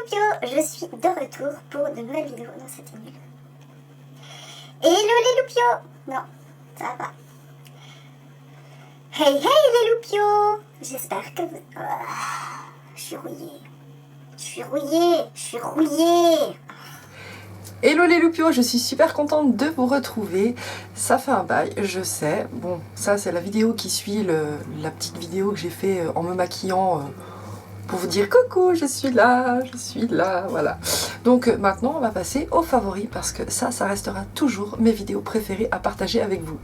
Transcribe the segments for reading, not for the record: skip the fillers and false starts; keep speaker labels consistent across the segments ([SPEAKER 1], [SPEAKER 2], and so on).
[SPEAKER 1] Loupio, je suis de retour pour de nouvelles vidéos. Non, c'était nul. Hello les Loupio. Non, ça va pas. Hey hey les Loupio. J'espère que vous... je suis rouillée. Je suis rouillée. Je suis rouillée.
[SPEAKER 2] Hello les Loupios, je suis super contente de vous retrouver. Ça fait un bail, je sais. Bon, ça c'est la vidéo qui suit la petite vidéo que j'ai fait en me maquillant pour vous dire coucou, je suis là, voilà. Donc maintenant on va passer aux favoris parce que ça restera toujours mes vidéos préférées à partager avec vous.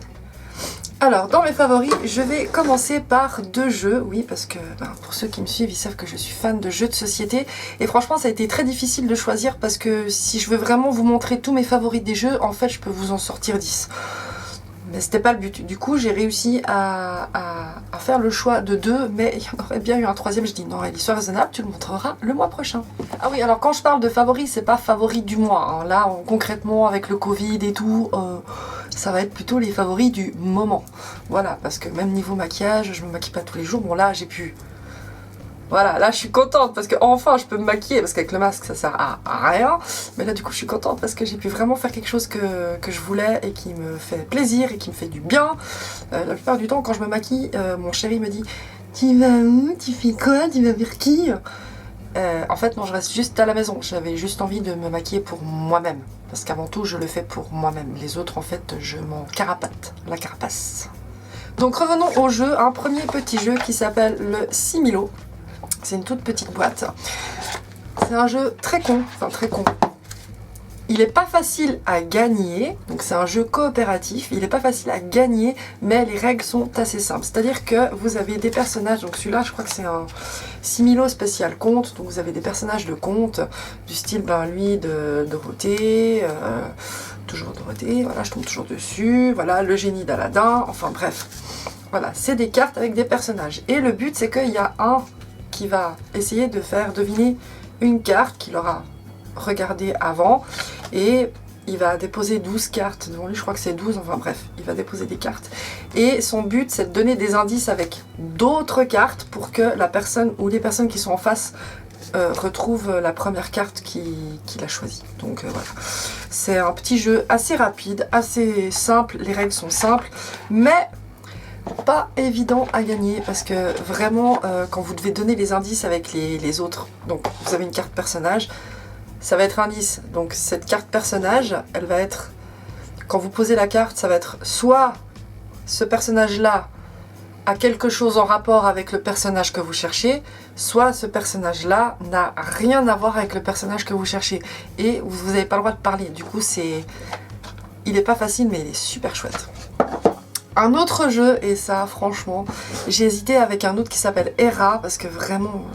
[SPEAKER 2] Alors, dans mes favoris, je vais commencer par deux jeux. Oui, parce que pour ceux qui me suivent, ils savent que je suis fan de jeux de société. Et franchement, ça a été très difficile de choisir parce que si je veux vraiment vous montrer tous mes favoris des jeux, en fait, je peux vous en sortir 10. Mais c'était pas le but. Du coup, j'ai réussi à faire le choix de deux, mais il y en aurait bien eu un troisième. Je dis non, Ellie, sois raisonnable, tu le montreras le mois prochain. Ah oui, alors quand je parle de favoris, c'est pas favoris du mois. Hein. Là, concrètement, avec le Covid et tout... ça va être plutôt les favoris du moment. Voilà, parce que même niveau maquillage, je me maquille pas tous les jours. Bon là, j'ai pu... Voilà, là je suis contente parce que enfin je peux me maquiller parce qu'avec le masque ça sert à rien. Mais là du coup je suis contente parce que j'ai pu vraiment faire quelque chose que je voulais et qui me fait plaisir et qui me fait du bien. La plupart du temps quand je me maquille, mon chéri me dit « Tu vas où? Tu fais quoi? Tu vas vers qui ?» En fait non, je reste juste à la maison. J'avais juste envie de me maquiller pour moi-même. Parce qu'avant tout je le fais pour moi-même. Les autres en fait je m'en carapate, la carapace. Donc revenons au jeu, un premier petit jeu qui s'appelle le Similo. C'est une toute petite boîte. C'est un jeu très con, enfin très con. Il n'est pas facile à gagner, donc c'est un jeu coopératif, il n'est pas facile à gagner, mais les règles sont assez simples. C'est-à-dire que vous avez des personnages, donc celui-là je crois que c'est un Similo spécial conte, donc vous avez des personnages de conte, du style lui de Dorothée, toujours Dorothée, voilà je tombe toujours dessus, voilà le génie d'Aladin, enfin bref. Voilà, c'est des cartes avec des personnages. Et le but c'est qu'il y a un qui va essayer de faire deviner une carte qu'il aura regardée avant et il va déposer 12 cartes devant lui, je crois que c'est 12, enfin bref, il va déposer des cartes et son but c'est de donner des indices avec d'autres cartes pour que la personne ou les personnes qui sont en face retrouvent la première carte qu'il a choisie. Donc voilà, c'est un petit jeu assez rapide, assez simple, les règles sont simples, mais pas évident à gagner parce que vraiment quand vous devez donner les indices avec les autres, donc vous avez une carte personnage, ça va être indice, donc cette carte personnage elle va être, quand vous posez la carte ça va être soit ce personnage là a quelque chose en rapport avec le personnage que vous cherchez, soit ce personnage là n'a rien à voir avec le personnage que vous cherchez et vous n'avez pas le droit de parler. Du coup il est pas facile mais il est super chouette. Un autre jeu, et ça franchement, j'ai hésité avec un autre qui s'appelle Hera, parce que vraiment,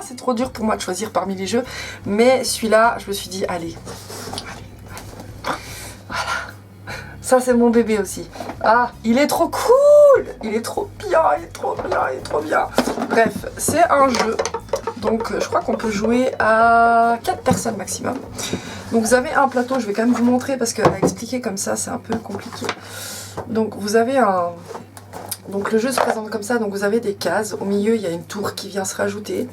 [SPEAKER 2] c'est trop dur pour moi de choisir parmi les jeux, mais celui-là, je me suis dit, allez, voilà, ça c'est mon bébé aussi. Ah, il est trop cool, il est trop bien, il est trop bien, il est trop bien. Bref, c'est un jeu, donc je crois qu'on peut jouer à 4 personnes maximum. Donc vous avez un plateau, je vais quand même vous montrer, parce qu'à expliquer comme ça, c'est un peu compliqué. Donc vous avez un... Donc le jeu se présente comme ça, donc vous avez des cases, au milieu il y a une tour qui vient se rajouter.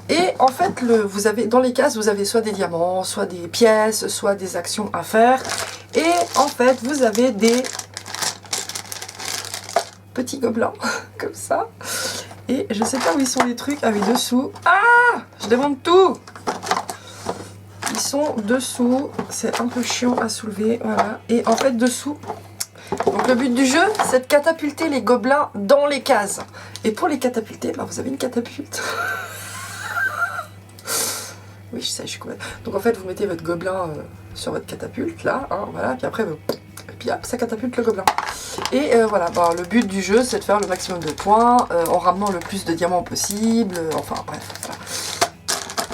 [SPEAKER 2] Et en fait, vous avez, dans les cases, vous avez soit des diamants, soit des pièces, soit des actions à faire. Et en fait, vous avez des petits gobelins, comme ça. Et je sais pas où ils sont les trucs, ah oui, dessous. Ah, je démonte tout. Ils sont dessous, c'est un peu chiant à soulever, voilà. Et en fait, dessous... Donc le but du jeu, c'est de catapulter les gobelins dans les cases. Et pour les catapulter, vous avez une catapulte. Oui, je sais, je suis complètement... Donc en fait, vous mettez votre gobelin sur votre catapulte, là, hein, voilà, puis après, et puis hop, ça catapulte le gobelin. Et voilà, le but du jeu, c'est de faire le maximum de points, en ramenant le plus de diamants possible, enfin bref, voilà.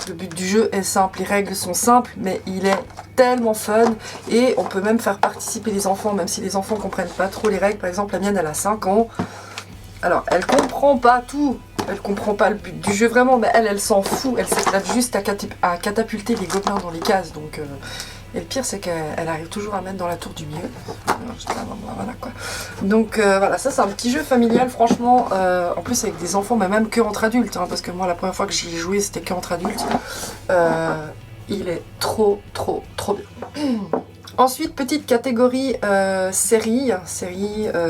[SPEAKER 2] Le but du jeu est simple, les règles sont simples, mais il est tellement fun et on peut même faire participer les enfants, même si les enfants comprennent pas trop les règles. Par exemple, la mienne elle a 5 ans, alors elle comprend pas tout, elle comprend pas le but du jeu vraiment, mais elle s'en fout, elle s'éclate juste à catapulter les gobelins dans les cases, donc Et le pire, c'est qu'elle arrive toujours à mettre dans la tour du milieu. Voilà quoi. Donc voilà, ça c'est un petit jeu familial, franchement. En plus avec des enfants, mais même que entre adultes, hein, parce que moi la première fois que j'y ai joué, c'était que entre adultes. Il est trop bien. Ensuite, petite catégorie séries,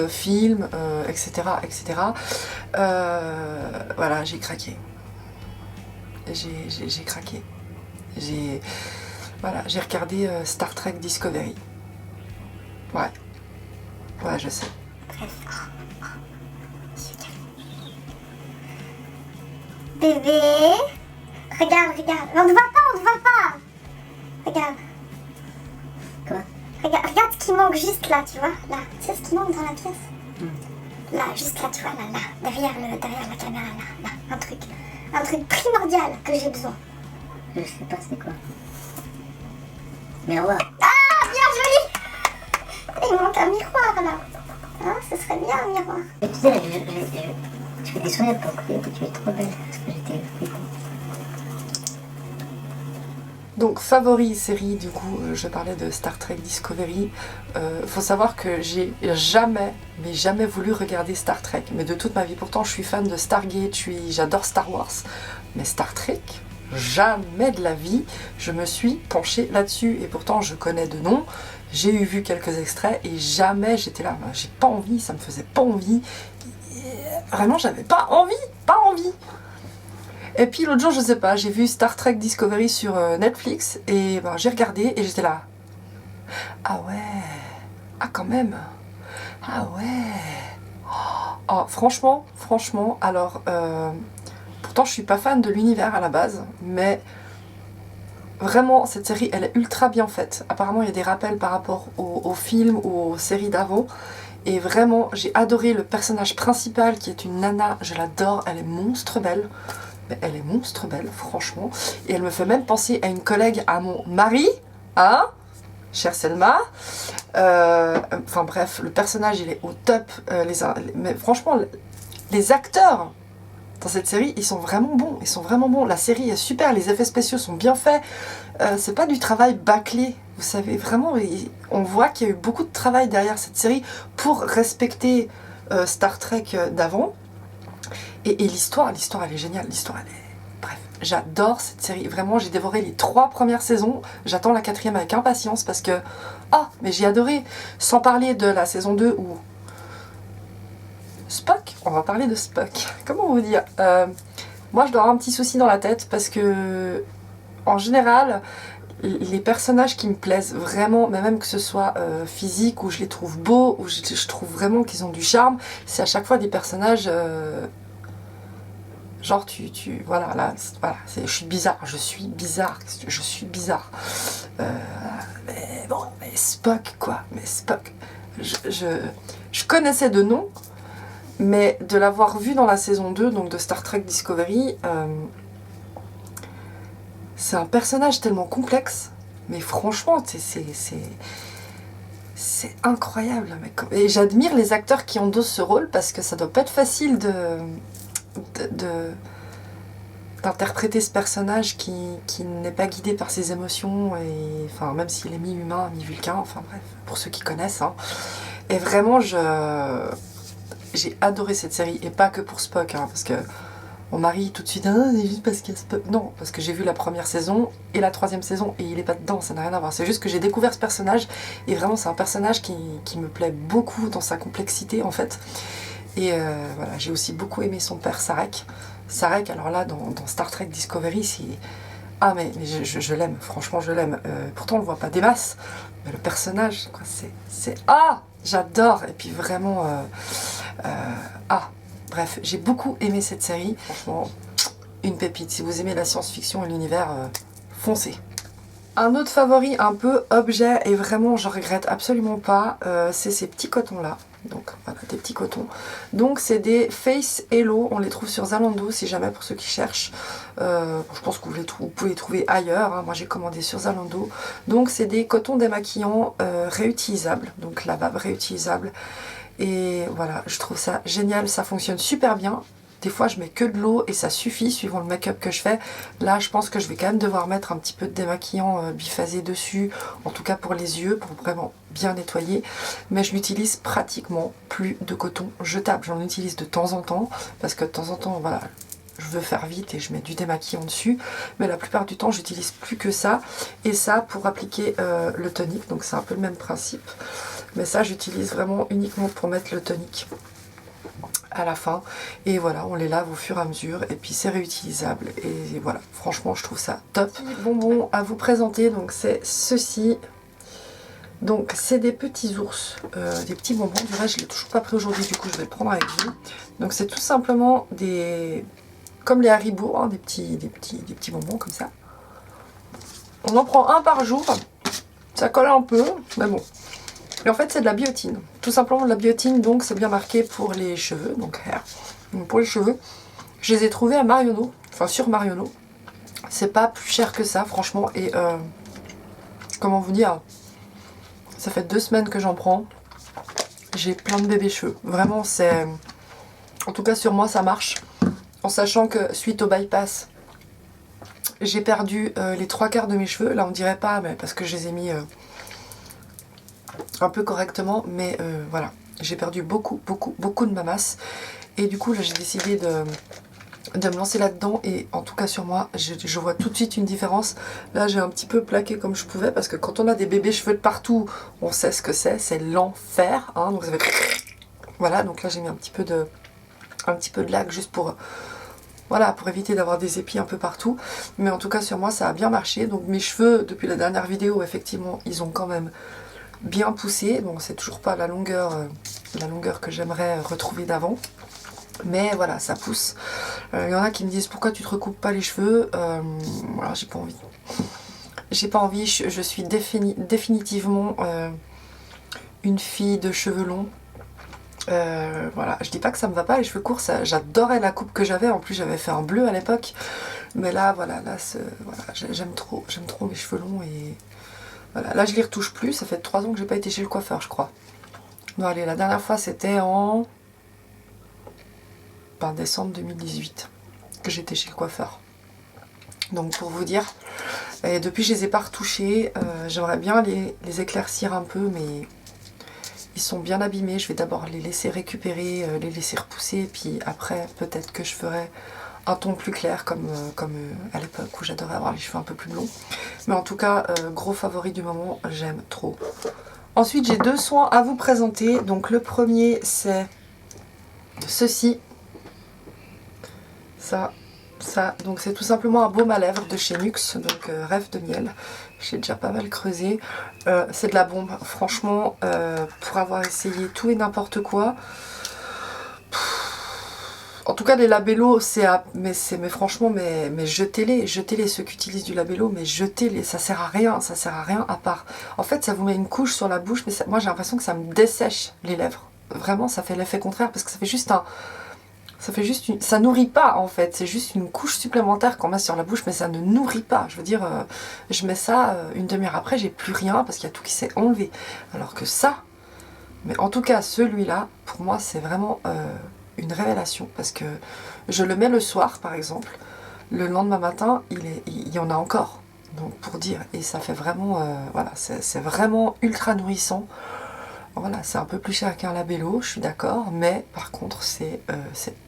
[SPEAKER 2] films, etc. Voilà, j'ai craqué. J'ai craqué. Voilà, j'ai regardé Star Trek Discovery. Ouais, je sais.
[SPEAKER 1] Bébé, regarde. On ne voit pas. Regarde.
[SPEAKER 3] Quoi?
[SPEAKER 1] Regarde ce qui manque juste là, tu vois. Là, c'est ce qui manque dans la pièce. Là, juste là, tu vois, là, derrière la caméra, là. Un truc primordial que j'ai besoin.
[SPEAKER 3] Je sais pas c'est quoi. Miroir.
[SPEAKER 1] Ah, bien joli. Il manque un miroir là. Hein, ce serait bien un miroir.
[SPEAKER 3] Et tu sais, je fais des sourires pour que tu es trop belle. Parce que j'étais flippée.
[SPEAKER 2] Donc, favori série, du coup, je parlais de Star Trek Discovery. Faut savoir que j'ai jamais voulu regarder Star Trek, mais de toute ma vie. Pourtant, je suis fan de Stargate, j'adore Star Wars, mais Star Trek, jamais de la vie, je me suis penchée là-dessus. Et pourtant, je connais de nom, j'ai vu quelques extraits et jamais j'étais là. J'ai pas envie, ça me faisait pas envie. Vraiment, j'avais pas envie. Et puis l'autre jour, je sais pas, j'ai vu Star Trek Discovery sur Netflix et ben, j'ai regardé et j'étais là. Ah ouais, ah quand même, ah ouais. Oh, franchement, alors, pourtant je suis pas fan de l'univers à la base, mais vraiment cette série elle est ultra bien faite. Apparemment il y a des rappels par rapport aux films ou aux séries d'avant. Et vraiment, j'ai adoré le personnage principal qui est une nana, je l'adore, elle est monstre belle. Mais elle est monstre belle, franchement. Et elle me fait même penser à une collègue, à mon mari, hein, chère Selma. Enfin bref, le personnage il est au top. Mais franchement, les acteurs dans cette série, ils sont vraiment bons. La série est super, les effets spéciaux sont bien faits. C'est pas du travail bâclé. Vous savez, vraiment, on voit qu'il y a eu beaucoup de travail derrière cette série pour respecter Star Trek d'avant. Et l'histoire, elle est géniale. Bref, j'adore cette série. Vraiment, j'ai dévoré les 3 premières saisons. J'attends la 4e avec impatience parce que... mais j'ai adoré. Sans parler de la saison 2 où... Spock, on va parler de Spock. Comment vous dire moi, je dois avoir un petit souci dans la tête parce que... En général... Les personnages qui me plaisent vraiment, mais même que ce soit physique, où je les trouve beaux, où je trouve vraiment qu'ils ont du charme, c'est à chaque fois des personnages... genre voilà, là, voilà, je suis bizarre. Mais bon, mais Spock, quoi. Mais Spock, je connaissais de nom, mais de l'avoir vu dans la saison 2, donc de Star Trek Discovery... c'est un personnage tellement complexe, mais franchement, c'est incroyable. Et j'admire les acteurs qui endossent ce rôle parce que ça doit pas être facile d'interpréter ce personnage qui n'est pas guidé par ses émotions, et, enfin, même s'il est mi-humain, mi-vulcain, enfin bref, pour ceux qui connaissent. Hein. Et vraiment, j'ai adoré cette série, et pas que pour Spock, hein, parce que mon mari tout de suite, c'est juste parce qu'il y a Spock. Non, parce que j'ai vu la première saison et la 3e saison et il est pas dedans, ça n'a rien à voir. C'est juste que j'ai découvert ce personnage et vraiment c'est un personnage qui me plaît beaucoup dans sa complexité en fait. Et voilà, j'ai aussi beaucoup aimé son père Sarek. Sarek, alors là, dans Star Trek Discovery, c'est... Ah mais je l'aime, franchement je l'aime. Pourtant on le voit pas des masses, mais le personnage, quoi, c'est... Ah, j'adore. Et puis vraiment... Bref, j'ai beaucoup aimé cette série. Franchement, une pépite. Si vous aimez la science-fiction et l'univers, foncez. Un autre favori un peu objet, et vraiment je regrette absolument pas, c'est ces petits cotons là. Donc voilà, des petits cotons. Donc c'est des Face Hello, on les trouve sur Zalando si jamais pour ceux qui cherchent. Je pense que vous pouvez les trouver ailleurs, hein. Moi j'ai commandé sur Zalando. Donc c'est des cotons démaquillants réutilisables, donc lavables réutilisables. Et voilà, je trouve ça génial, ça fonctionne super bien. Des fois je mets que de l'eau et ça suffit suivant le make-up que je fais. Là je pense que je vais quand même devoir mettre un petit peu de démaquillant biphasé dessus, en tout cas pour les yeux, pour vraiment bien nettoyer. Mais je n'utilise pratiquement plus de coton jetable. J'en utilise de temps en temps, parce que de temps en temps, voilà, je veux faire vite et je mets du démaquillant dessus. Mais la plupart du temps j'utilise plus que ça. Et ça pour appliquer le tonique, donc c'est un peu le même principe. Mais ça j'utilise vraiment uniquement pour mettre le tonique à la fin, et voilà, on les lave au fur et à mesure et puis c'est réutilisable et voilà, franchement je trouve ça top. Bonbons à vous présenter, donc c'est ceci, donc c'est des petits ours, des petits bonbons, du reste je l'ai toujours pas pris aujourd'hui, du coup je vais le prendre avec vous. Donc c'est tout simplement des, comme les Haribo, hein, des petits bonbons comme ça. On en prend un par jour, ça colle un peu, mais bon. Et en fait c'est de la biotine, tout simplement de la biotine, donc c'est bien marqué pour les cheveux, donc hair. Donc pour les cheveux, je les ai trouvés à Marionneau, enfin sur Marionneau. C'est pas plus cher que ça franchement, et comment vous dire, ça fait 2 semaines que j'en prends, j'ai plein de bébés cheveux, vraiment c'est, en tout cas sur moi ça marche, en sachant que suite au bypass, j'ai perdu les 3/4 de mes cheveux, là on dirait pas, mais parce que je les ai mis un peu correctement, mais voilà, j'ai perdu beaucoup de ma masse et du coup là j'ai décidé de me lancer là-dedans, et en tout cas sur moi je vois tout de suite une différence. Là j'ai un petit peu plaqué comme je pouvais, parce que quand on a des bébés cheveux de partout, on sait ce que c'est l'enfer, hein, donc ça fait... Voilà, donc là j'ai mis un petit peu de laque juste pour... Voilà, pour éviter d'avoir des épis un peu partout. Mais en tout cas sur moi ça a bien marché, donc mes cheveux depuis la dernière vidéo effectivement ils ont quand même bien poussé, donc c'est toujours pas la longueur que j'aimerais retrouver d'avant, mais voilà, ça pousse. Il y en a qui me disent pourquoi tu te recoupes pas les cheveux, voilà, j'ai pas envie, je suis définitivement une fille de cheveux longs. Voilà, je dis pas que ça me va pas les cheveux courts, j'adorais la coupe que j'avais, en plus j'avais fait un bleu à l'époque, mais là voilà, voilà, j'aime trop mes cheveux longs, et voilà, là je les retouche plus, ça fait 3 ans que j'ai pas été chez le coiffeur je crois. Non allez, la dernière fois c'était en décembre 2018 que j'étais chez le coiffeur. Donc pour vous dire, et depuis je les ai pas retouchés, j'aimerais bien les éclaircir un peu, mais ils sont bien abîmés. Je vais d'abord les laisser récupérer, les laisser repousser, et puis après peut-être que je ferai un ton plus clair comme à l'époque où j'adorais avoir les cheveux un peu plus blonds. Mais en tout cas, gros favori du moment, j'aime trop. Ensuite, j'ai 2 soins à vous présenter. Donc le premier, c'est ceci. Ça. Donc c'est tout simplement un baume à lèvres de chez Nuxe, donc Rêve de miel. J'ai déjà pas mal creusé. C'est de la bombe. Franchement, pour avoir essayé tout et n'importe quoi... En tout cas les labellos, mais franchement, mais jetez-les ceux qui utilisent du labello, mais jetez-les, ça sert à rien à part. En fait ça vous met une couche sur la bouche, mais moi j'ai l'impression que ça me dessèche les lèvres. Vraiment ça fait l'effet contraire, parce que ça fait juste ça nourrit pas en fait, c'est juste une couche supplémentaire qu'on met sur la bouche, mais ça ne nourrit pas. Je veux dire, je mets ça, une demi-heure après j'ai plus rien, parce qu'il y a tout qui s'est enlevé. Alors que ça, mais en tout cas celui-là, pour moi c'est vraiment... une révélation, parce que je le mets le soir par exemple, le lendemain matin il y en a encore, donc pour dire, et ça fait vraiment voilà, c'est vraiment ultra nourrissant. Voilà, c'est un peu plus cher qu'un labello, je suis d'accord, mais par contre c'est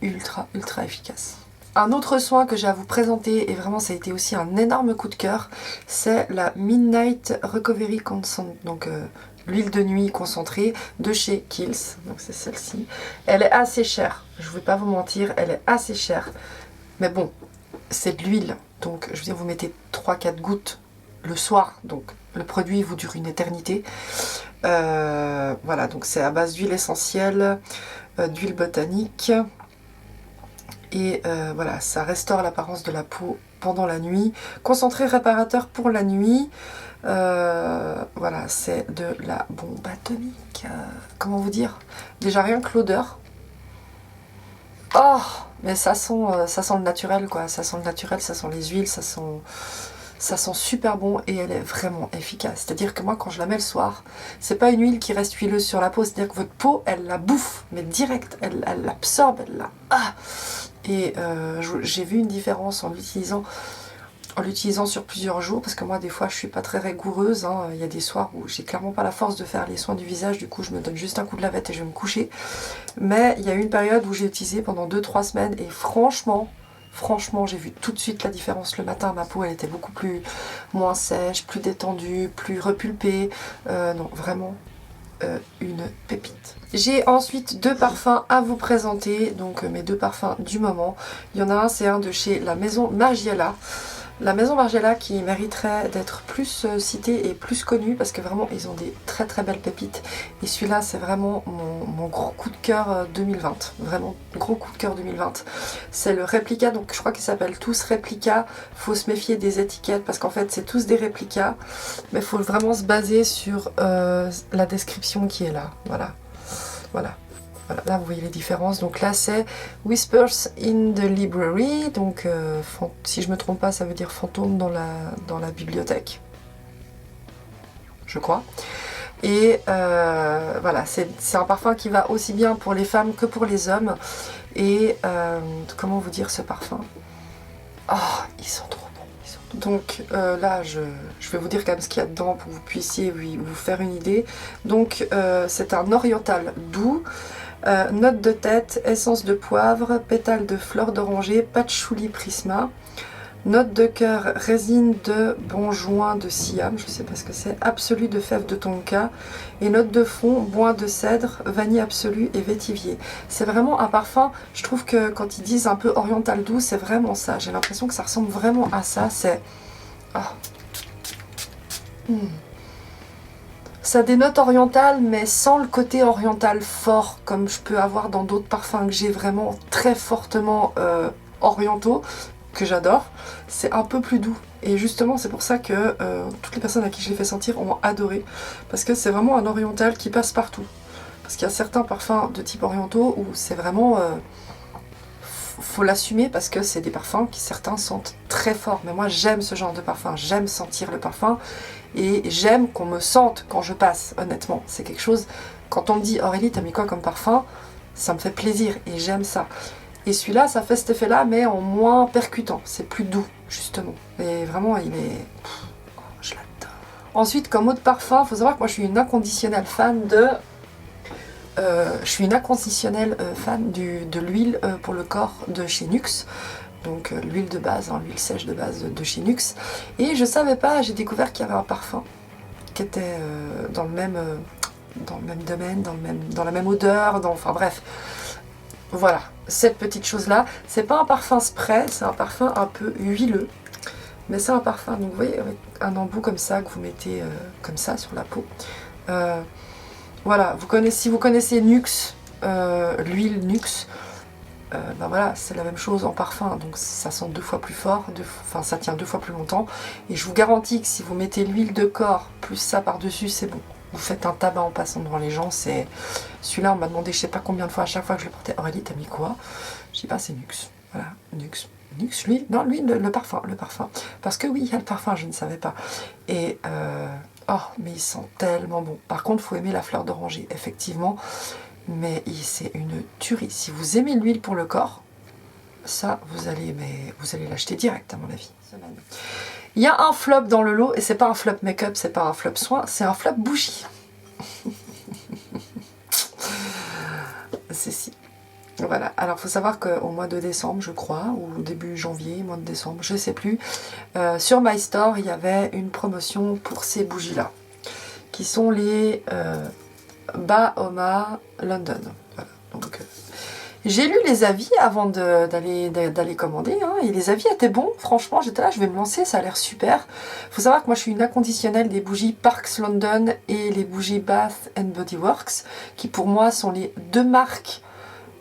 [SPEAKER 2] ultra efficace. Un autre soin que j'ai à vous présenter, et vraiment ça a été aussi un énorme coup de cœur, c'est la Midnight Recovery Concentrate, donc l'huile de nuit concentrée de chez Kiehl's, donc c'est celle-ci. Elle est assez chère, je ne vais pas vous mentir, elle est assez chère, mais bon, c'est de l'huile, donc je veux dire, vous mettez 3-4 gouttes le soir, donc le produit vous dure une éternité. Voilà, donc c'est à base d'huile essentielle, d'huile botanique, et voilà, ça restaure l'apparence de la peau pendant la nuit, concentré réparateur pour la nuit. Voilà, c'est de la bombe atomique. Comment vous dire? Déjà rien que l'odeur. Oh, mais ça sent le naturel quoi. Ça sent le naturel, ça sent les huiles, ça sent super bon, et elle est vraiment efficace. C'est-à-dire que moi quand je la mets le soir, c'est pas une huile qui reste huileuse sur la peau, c'est-à-dire que votre peau elle la bouffe, mais direct, elle l'absorbe, elle la... Ah, Et j'ai vu une différence en l'utilisant sur plusieurs jours, parce que moi des fois je suis pas très rigoureuse, hein. Il y a des soirs où j'ai clairement pas la force de faire les soins du visage, du coup je me donne juste un coup de lavette et je vais me coucher. Mais il y a eu une période où j'ai utilisé pendant 2-3 semaines et franchement j'ai vu tout de suite la différence. Le matin, ma peau elle était beaucoup moins sèche, plus détendue, plus repulpée. Non, vraiment une pépite. J'ai ensuite 2 parfums à vous présenter, donc mes 2 parfums du moment. Il y en a un, c'est un de chez la maison Margiela. La maison Margiela qui mériterait d'être plus citée et plus connue parce que vraiment ils ont des très très belles pépites. Et celui-là c'est vraiment mon gros coup de cœur 2020. Vraiment gros coup de cœur 2020. C'est le réplica, donc je crois qu'ils s'appellent tous réplica. Faut se méfier des étiquettes parce qu'en fait c'est tous des réplicas. Mais il faut vraiment se baser sur la description qui est là. Voilà. Voilà. Voilà, là vous voyez les différences. Donc là c'est Whispers in the Library. Donc si je me trompe pas, ça veut dire fantôme dans la bibliothèque. Je crois. Et voilà, c'est un parfum qui va aussi bien pour les femmes que pour les hommes. Et comment vous dire ce parfum? Oh, ils sont trop bons. Donc là, je vais vous dire quand même ce qu'il y a dedans pour que vous puissiez vous faire une idée. Donc c'est un oriental doux. Note de tête, essence de poivre, pétales de fleurs d'oranger, patchouli prisma, note de cœur, résine de bonjoin de siam, je sais pas ce que c'est, absolu de fèves de tonka, et note de fond, bois de cèdre, vanille absolue et vétivier. C'est vraiment un parfum, je trouve que quand ils disent un peu oriental doux, c'est vraiment ça. J'ai l'impression que ça ressemble vraiment à ça. C'est... Ça dénote oriental, mais sans le côté oriental fort, comme je peux avoir dans d'autres parfums que j'ai vraiment très fortement orientaux, que j'adore. C'est un peu plus doux. Et justement, c'est pour ça que toutes les personnes à qui je l'ai fait sentir ont adoré. Parce que c'est vraiment un oriental qui passe partout. Parce qu'il y a certains parfums de type orientaux où c'est vraiment... faut l'assumer parce que c'est des parfums qui certains sentent très fort. Mais moi, j'aime ce genre de parfum. J'aime sentir le parfum. Et j'aime qu'on me sente quand je passe, honnêtement. C'est quelque chose, quand on me dit « Aurélie, t'as mis quoi comme parfum ?» Ça me fait plaisir et j'aime ça. Et celui-là, ça fait cet effet-là, mais en moins percutant. C'est plus doux, justement. Et vraiment, il est... je l'adore. Ensuite, comme autre parfum, il faut savoir que moi, je suis une inconditionnelle fan de... de l'huile pour le corps de chez NYX. Donc l'huile de base, hein, l'huile sèche de base de chez NYX. Et je savais pas, j'ai découvert qu'il y avait un parfum qui était dans le même domaine, dans la même odeur, enfin bref. Voilà, cette petite chose-là. C'est pas un parfum spray, c'est un parfum un peu huileux. Mais c'est un parfum, donc vous voyez, avec un embout comme ça, que vous mettez comme ça sur la peau. Voilà, si vous connaissez NYX, l'huile NYX, ben voilà, c'est la même chose en parfum, donc ça sent 2 fois plus fort, ça tient 2 fois plus longtemps. Et je vous garantis que si vous mettez l'huile de corps plus ça par-dessus, c'est bon. Vous faites un tabac en passant devant les gens. C'est celui-là, on m'a demandé je sais pas combien de fois à chaque fois que je le portais. Aurélie, t'as mis quoi? Je dis pas, c'est NYX. Voilà, NYX. NYX, l'huile? Non, l'huile, le parfum. Parce que oui, il y a le parfum, je ne savais pas. Et oh, mais il sent tellement bon. Par contre, il faut aimer la fleur d'oranger, effectivement. Mais c'est une tuerie. Si vous aimez l'huile pour le corps, ça, vous allez l'acheter direct, à mon avis. Il y a un flop dans le lot, et c'est pas un flop make-up, c'est pas un flop soin, c'est un flop bougie. C'est si. Voilà, alors il faut savoir qu'au mois de décembre, je crois, ou début janvier, mois de décembre, je sais plus, sur My Store, il y avait une promotion pour ces bougies-là, qui sont les Bahoma London. Voilà, donc... j'ai lu les avis avant d'aller commander, hein, et les avis étaient bons. Franchement, j'étais là, je vais me lancer, ça a l'air super. Faut savoir que moi, je suis une inconditionnelle des bougies Parks London et les bougies Bath & Body Works, qui pour moi sont les 2 marques.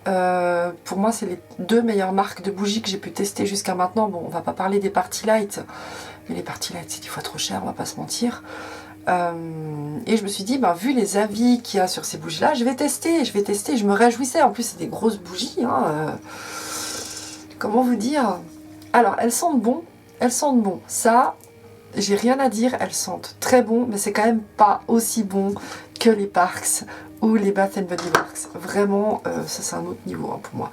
[SPEAKER 2] Pour moi, c'est les 2 meilleures marques de bougies que j'ai pu tester jusqu'à maintenant. Bon, on va pas parler des Party Light, mais les Party Light, c'est 10 fois trop cher, on va pas se mentir. Et je me suis dit, ben, vu les avis qu'il y a sur ces bougies là, je vais tester, je me réjouissais, en plus c'est des grosses bougies, hein, comment vous dire, alors elles sentent bon, ça j'ai rien à dire, elles sentent très bon, mais c'est quand même pas aussi bon que les Parks ou les Bath & Body Works, vraiment ça c'est un autre niveau, hein, pour moi.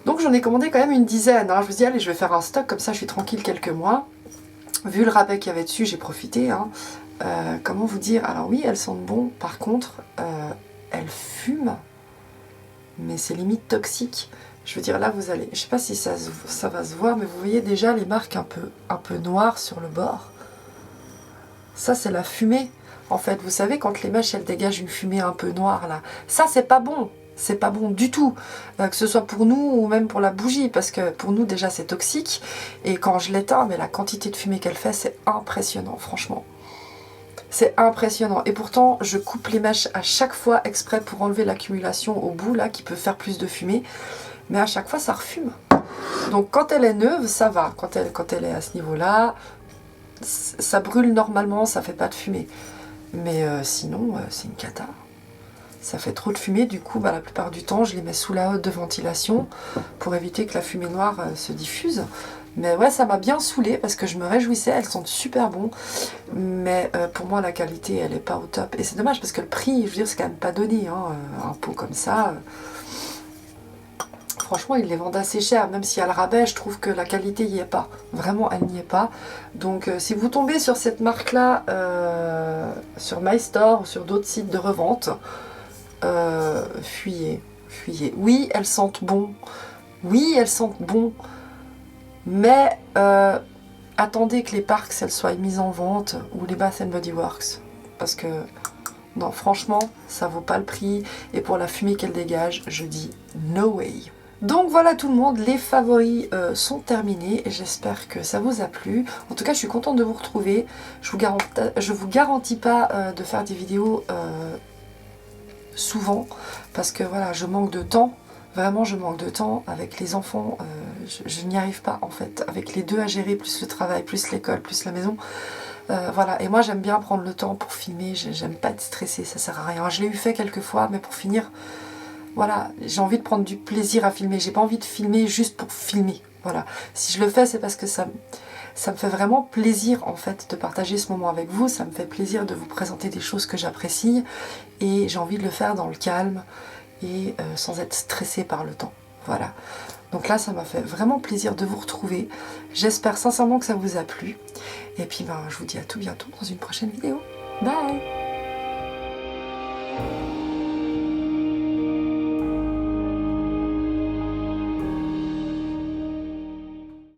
[SPEAKER 2] Donc j'en ai commandé quand même une dizaine, hein. Je me dis allez, je vais faire un stock, comme ça je suis tranquille quelques mois. Vu le rabais qu'il y avait dessus, j'ai profité, hein. Comment vous dire? Alors oui, elles sentent bon, par contre, elles fument, mais c'est limite toxique. Je veux dire, là vous allez, je sais pas si ça va se voir, mais vous voyez déjà les marques un peu noires sur le bord. Ça c'est la fumée, en fait. Vous savez, quand les mèches elles dégagent une fumée un peu noire là, ça c'est pas bon. C'est pas bon du tout, que ce soit pour nous ou même pour la bougie, parce que pour nous déjà c'est toxique, et quand je l'éteins, mais la quantité de fumée qu'elle fait, c'est impressionnant, franchement. C'est impressionnant, et pourtant je coupe les mèches à chaque fois exprès pour enlever l'accumulation au bout là, qui peut faire plus de fumée, mais à chaque fois ça refume. Donc quand elle est neuve, ça va, quand elle est à ce niveau-là, ça brûle normalement, ça fait pas de fumée. Mais sinon, c'est une cata. Ça fait trop de fumée, du coup la plupart du temps je les mets sous la hotte de ventilation pour éviter que la fumée noire se diffuse. Mais ouais, ça m'a bien saoulée parce que je me réjouissais, elles sentent super bon, mais pour moi la qualité elle est pas au top, et c'est dommage parce que le prix, je veux dire, c'est quand même pas donné, hein, un pot comme ça. Franchement ils les vendent assez cher, même s'il y a le rabais, je trouve que la qualité y est pas, vraiment elle n'y est pas. Donc si vous tombez sur cette marque là sur MyStore ou sur d'autres sites de revente, fuyez. Oui, elles sentent bon. Oui, elles sentent bon. Mais attendez que les Parks elles soient mises en vente, ou les Bath & Body Works. Parce que, non, franchement, ça vaut pas le prix. Et pour la fumée qu'elle dégage, je dis no way. Donc voilà tout le monde, les favoris sont terminés. J'espère que ça vous a plu. En tout cas, je suis contente de vous retrouver. Je vous garantis pas de faire des vidéos souvent, parce que voilà, je manque de temps, vraiment je manque de temps avec les enfants, je n'y arrive pas en fait, avec les deux à gérer, plus le travail, plus l'école, plus la maison, voilà, et moi j'aime bien prendre le temps pour filmer, j'aime pas être stressée, ça sert à rien, je l'ai eu fait quelques fois, mais pour finir, voilà, j'ai envie de prendre du plaisir à filmer, j'ai pas envie de filmer juste pour filmer, voilà, si je le fais c'est parce que ça me fait vraiment plaisir en fait de partager ce moment avec vous, ça me fait plaisir de vous présenter des choses que j'apprécie, et j'ai envie de le faire dans le calme et sans être stressée par le temps. Voilà. Donc là, ça m'a fait vraiment plaisir de vous retrouver. J'espère sincèrement que ça vous a plu. Et puis, je vous dis à tout bientôt dans une prochaine vidéo. Bye!